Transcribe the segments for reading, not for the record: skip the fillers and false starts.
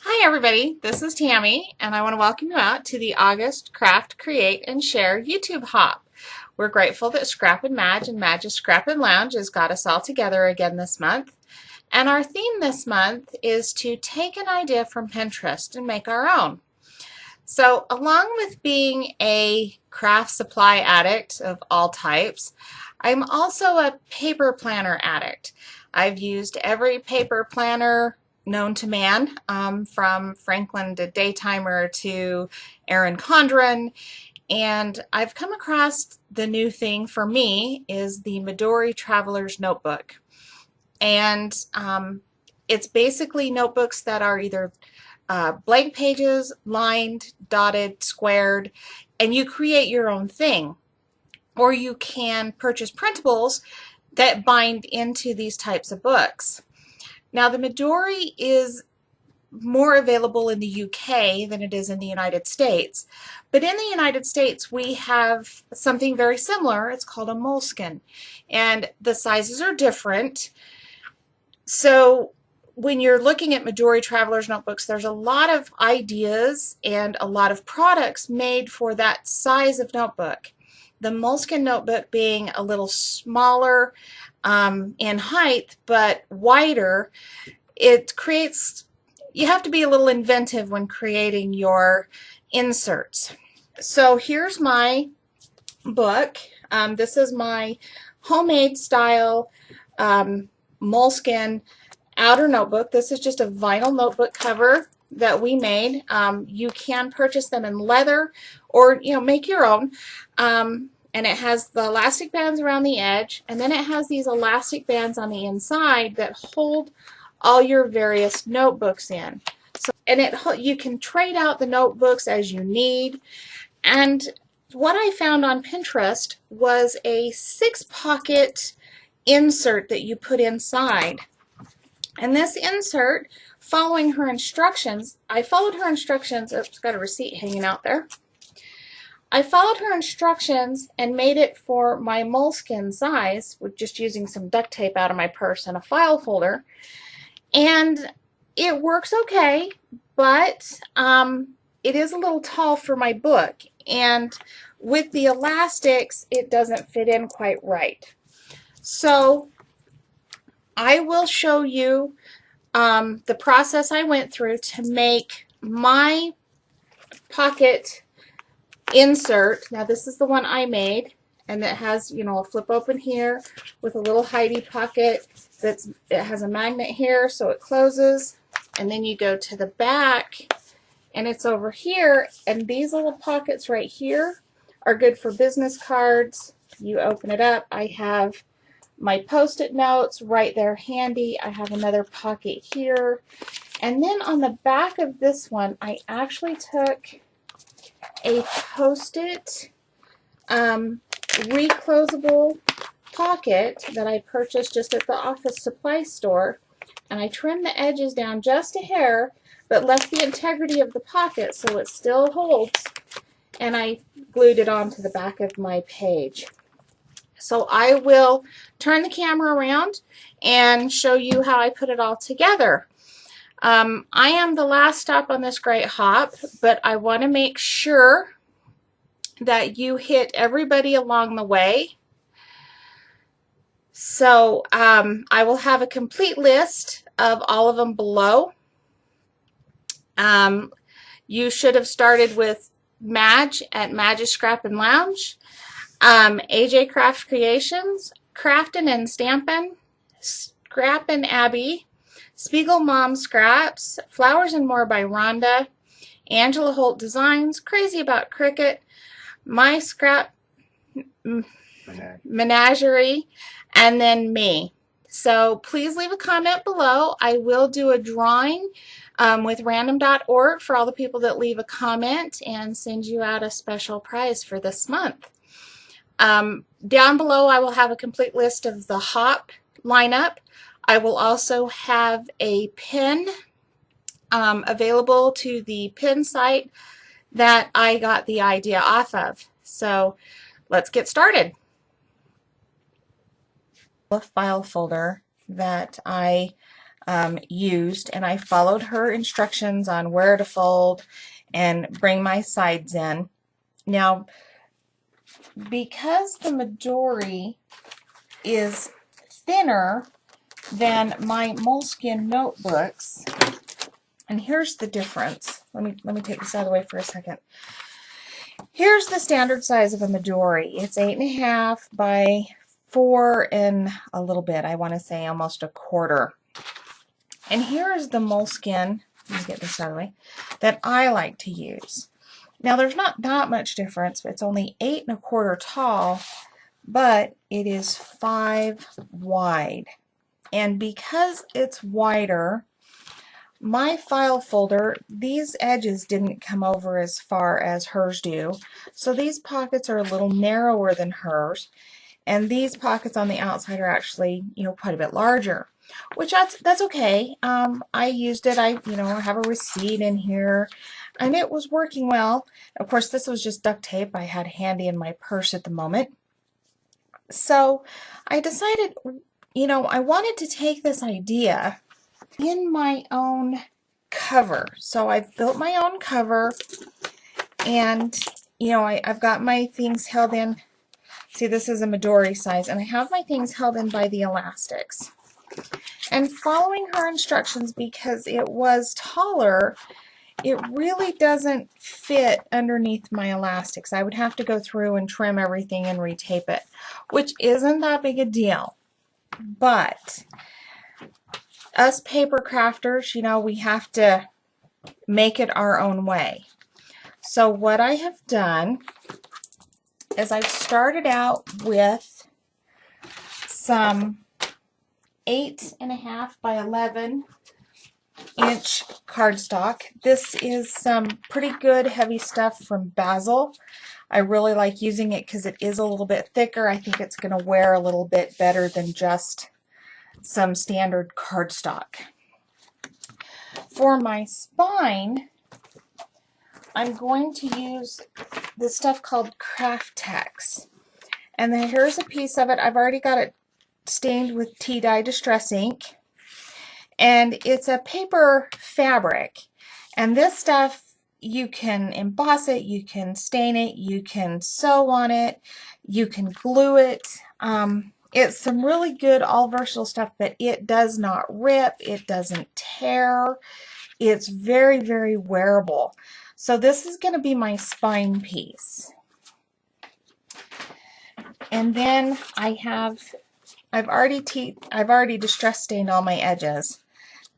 Hi everybody, this is Tammy and I want to welcome you out to the August Craft, Create, and Share YouTube Hop. We're grateful that Scrap and Madge's Scrap and Lounge has got us all together again this month. And our theme this month is to take an idea from Pinterest and make our own. So along with being a craft supply addict of all types, I'm also a paper planner addict. I've used every paper planner known to man, from Franklin to Daytimer to Erin Condren, and I've come across the new thing for me is the Midori Traveler's Notebook. And it's basically notebooks that are either blank pages, lined, dotted, squared, and you create your own thing. Or you can purchase printables that bind into these types of books. Now, the Midori is more available in the UK than it is in the United States. But in the United States, we have something very similar. It's called a Moleskine. And the sizes are different. So when you're looking at Midori Traveler's Notebooks, there's a lot of ideas and a lot of products made for that size of notebook. The Moleskine notebook being a little smaller in height, but wider, it creates, you have to be a little inventive when creating your inserts. So here's my book. This is my homemade style Moleskine outer notebook. This is just a vinyl notebook cover that we made. You can purchase them in leather or make your own. And it has the elastic bands around the edge, and then it has these elastic bands on the inside that hold all your various notebooks in. So, and you can trade out the notebooks as you need. And what I found on Pinterest was a 6-pocket insert that you put inside. And this insert, following her instructions, I followed her instructions. It's got a receipt hanging out there. I followed her instructions and made it for my Moleskine size with just using some duct tape out of my purse and a file folder. And it works okay, but it is a little tall for my book. And with the elastics, it doesn't fit in quite right. So I will show you the process I went through to make my pocket insert. Now this is the one I made, and it has, a flip open here with a little hidey pocket. It has a magnet here so it closes, and then you go to the back and it's over here, and these little pockets right here are good for business cards. You open it up. I have my post-it notes right there handy. I have another pocket here, and then on the back of this one I actually took a post-it reclosable pocket that I purchased just at the office supply store, and I trimmed the edges down just a hair but left the integrity of the pocket so it still holds, and I glued it onto the back of my page. So I will turn the camera around and show you how I put it all together. I am the last stop on this great hop, but I want to make sure that you hit everybody along the way. So I will have a complete list of all of them below. You should have started with Madge at Madge's Scrap and Lounge, AJ Craft Creations, Craftin' and Stampin', Scrappin' Abby, Spiegel Mom Scraps, Flowers and More by Rhonda, Angela Holt Designs, Crazy About Cricut, My Scrap Menagerie, and then me. So please leave a comment below. I will do a drawing with random.org for all the people that leave a comment and send you out a special prize for this month. Down below I will have a complete list of the hop lineup. I will also have a pin available to the pin site that I got the idea off of. So let's get started. A file folder that I used, and I followed her instructions on where to fold and bring my sides in. Now, because the Midori is thinner than my Moleskine notebooks, and here's the difference. Let me take this out of the way for a second. Here's the standard size of a Midori. It's 8.5 by 4 and a little bit. I want to say almost a quarter. And here is the Moleskine, let me get this out of the way, that I like to use. Now there's not that much difference. It's only 8.25 tall, but it is 5 wide. And because it's wider, my file folder, these edges didn't come over as far as hers do. So these pockets are a little narrower than hers. And these pockets on the outside are actually, quite a bit larger, which that's okay. I used it. I have a receipt in here, and it was working well. Of course, this was just duct tape I had handy in my purse at the moment. So I decided, I wanted to take this idea in my own cover. So I've built my own cover, and I've got my things held in. See, this is a Midori size, and I have my things held in by the elastics. And following her instructions, because it was taller, it really doesn't fit underneath my elastics. I would have to go through and trim everything and retape it, which isn't that big a deal. But us paper crafters, we have to make it our own way. So what I have done is I've started out with some 8.5 by 11 inch cardstock. This is some pretty good heavy stuff from Bazzill. I really like using it because it is a little bit thicker. I think it's going to wear a little bit better than just some standard cardstock. For my spine, I'm going to use this stuff called Craftex. And then here's a piece of it. I've already got it stained with tea dye distress ink. And it's a paper fabric. And this stuff, you can emboss it, you can stain it, you can sew on it, you can glue it. It's some really good all versatile stuff, but it does not rip, it doesn't tear. It's very, very wearable. So this is going to be my spine piece. And then I've already distress stained all my edges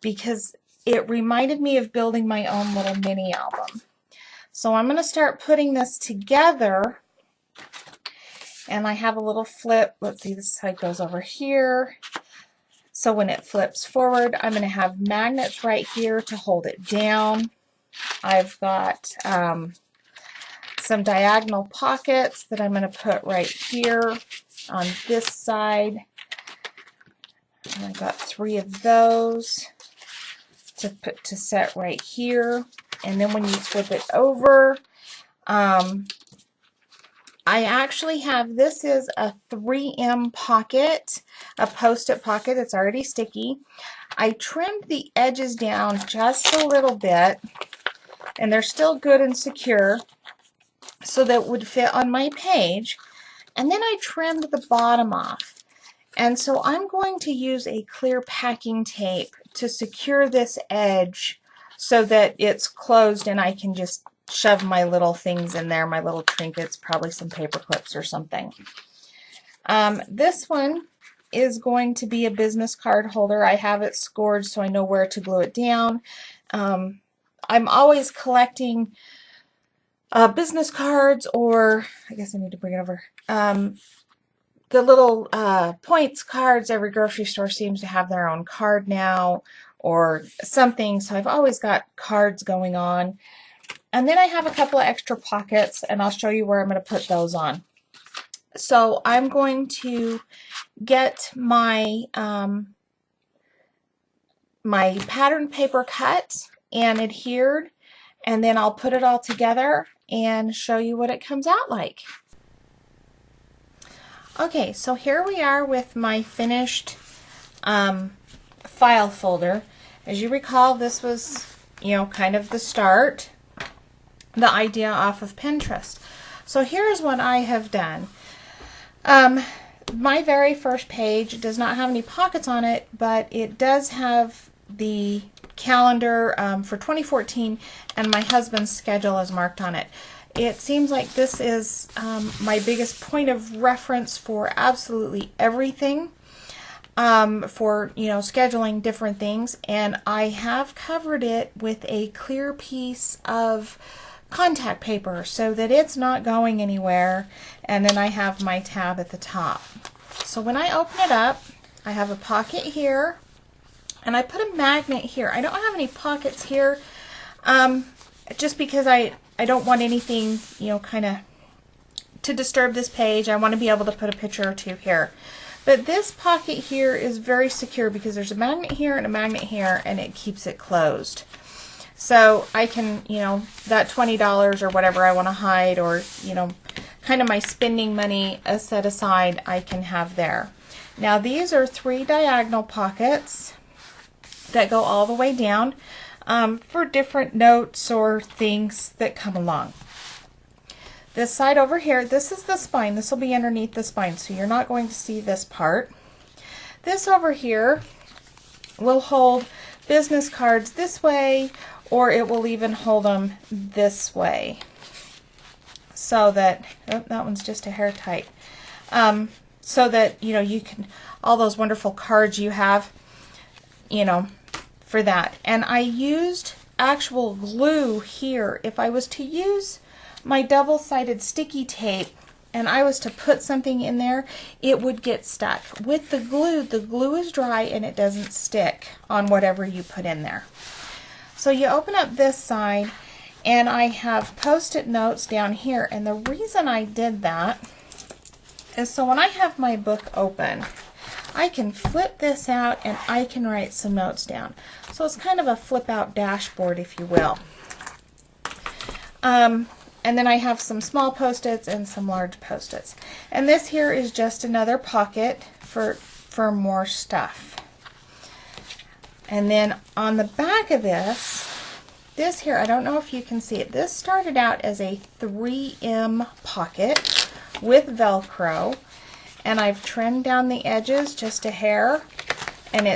because it reminded me of building my own little mini album. So I'm going to start putting this together, and I have a little flip. Let's see, this side goes over here. So when it flips forward, I'm going to have magnets right here to hold it down. I've got some diagonal pockets that I'm going to put right here on this side. And I've got 3 of those to set right here. And then when you flip it over, I actually have, this is a 3M pocket, a post-it pocket. It's already sticky. I trimmed the edges down just a little bit, and they're still good and secure so that it would fit on my page. And then I trimmed the bottom off. And so I'm going to use a clear packing tape to secure this edge so that it's closed and I can just shove my little things in there, my little trinkets, probably some paper clips or something. This one is going to be a business card holder. I have it scored so I know where to glue it down. I'm always collecting business cards, or I guess I need to bring it over. The little points cards. Every grocery store seems to have their own card now or something, so I've always got cards going on. And then I have a couple of extra pockets, and I'll show you where I'm going to put those on. So I'm going to get my my pattern paper cut and adhered, and then I'll put it all together and show you what it comes out like. Okay, so here we are with my finished file folder. As you recall, this was, kind of the start, the idea off of Pinterest. So here's what I have done. My very first page does not have any pockets on it, but it does have the calendar for 2014, and my husband's schedule is marked on it. It seems like this is my biggest point of reference for absolutely everything, for scheduling different things, and I have covered it with a clear piece of contact paper so that it's not going anywhere, and then I have my tab at the top. So when I open it up, I have a pocket here, and I put a magnet here. I don't have any pockets here, just because I don't want anything, kind of to disturb this page. I want to be able to put a picture or two here. But this pocket here is very secure because there's a magnet here and a magnet here, and it keeps it closed. So I can, that $20 or whatever I want to hide, or, kind of my spending money set aside, I can have there. Now these are 3 diagonal pockets that go all the way down for different notes or things that come along. This side over here, this is the spine. This will be underneath the spine, so you're not going to see this part. This over here will hold business cards this way, or it will even hold them this way. So that, oh, that one's just a hair tight. So that, you can, all those wonderful cards you have, for that. And I used actual glue here. If I was to use my double-sided sticky tape and I was to put something in there, it would get stuck. With the glue is dry and it doesn't stick on whatever you put in there. So you open up this side, and I have Post-it notes down here, and the reason I did that is so when I have my book open, I can flip this out and I can write some notes down. So it's kind of a flip out dashboard, if you will. And then I have some small Post-its and some large Post-its. And this here is just another pocket for more stuff. And then on the back of this here, I don't know if you can see it. This started out as a 3M pocket with Velcro, and I've trimmed down the edges just a hair, and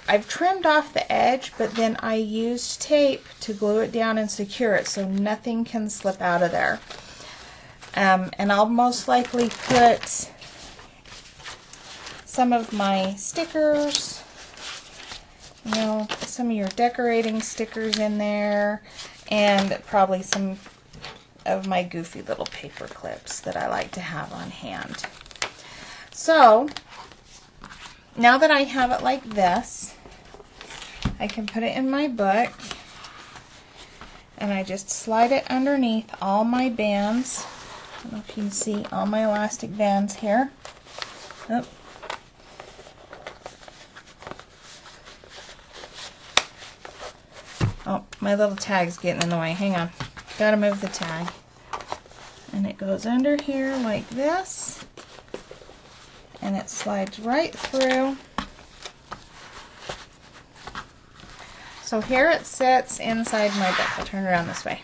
I've trimmed off the edge, but then I used tape to glue it down and secure it so nothing can slip out of there. And I'll most likely put some of my stickers, some of your decorating stickers in there, and probably some of my goofy little paper clips that I like to have on hand. So now that I have it like this, I can put it in my book, and I just slide it underneath all my bands. I don't know if you can see all my elastic bands here. Oh. Oh, my little tag's getting in the way. Hang on. Gotta move the tag. And it goes under here like this. And it slides right through. So here it sits inside my book. I'll turn it around this way.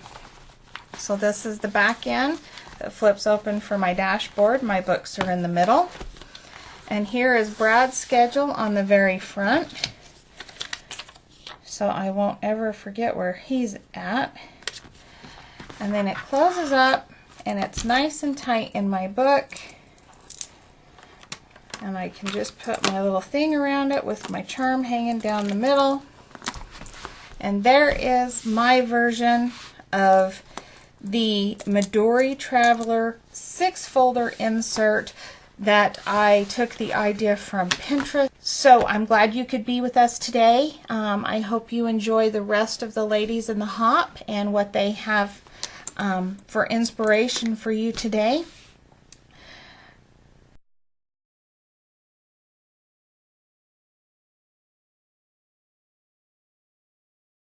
So this is the back end. It flips open for my dashboard. My books are in the middle. And here is Brad's schedule on the very front. So I won't ever forget where he's at. And then it closes up, and it's nice and tight in my book. And I can just put my little thing around it with my charm hanging down the middle. And there is my version of the Midori Traveler 6-folder insert that I took the idea from Pinterest. So I'm glad you could be with us today. I hope you enjoy the rest of the ladies in the Hop and what they have for inspiration for you today.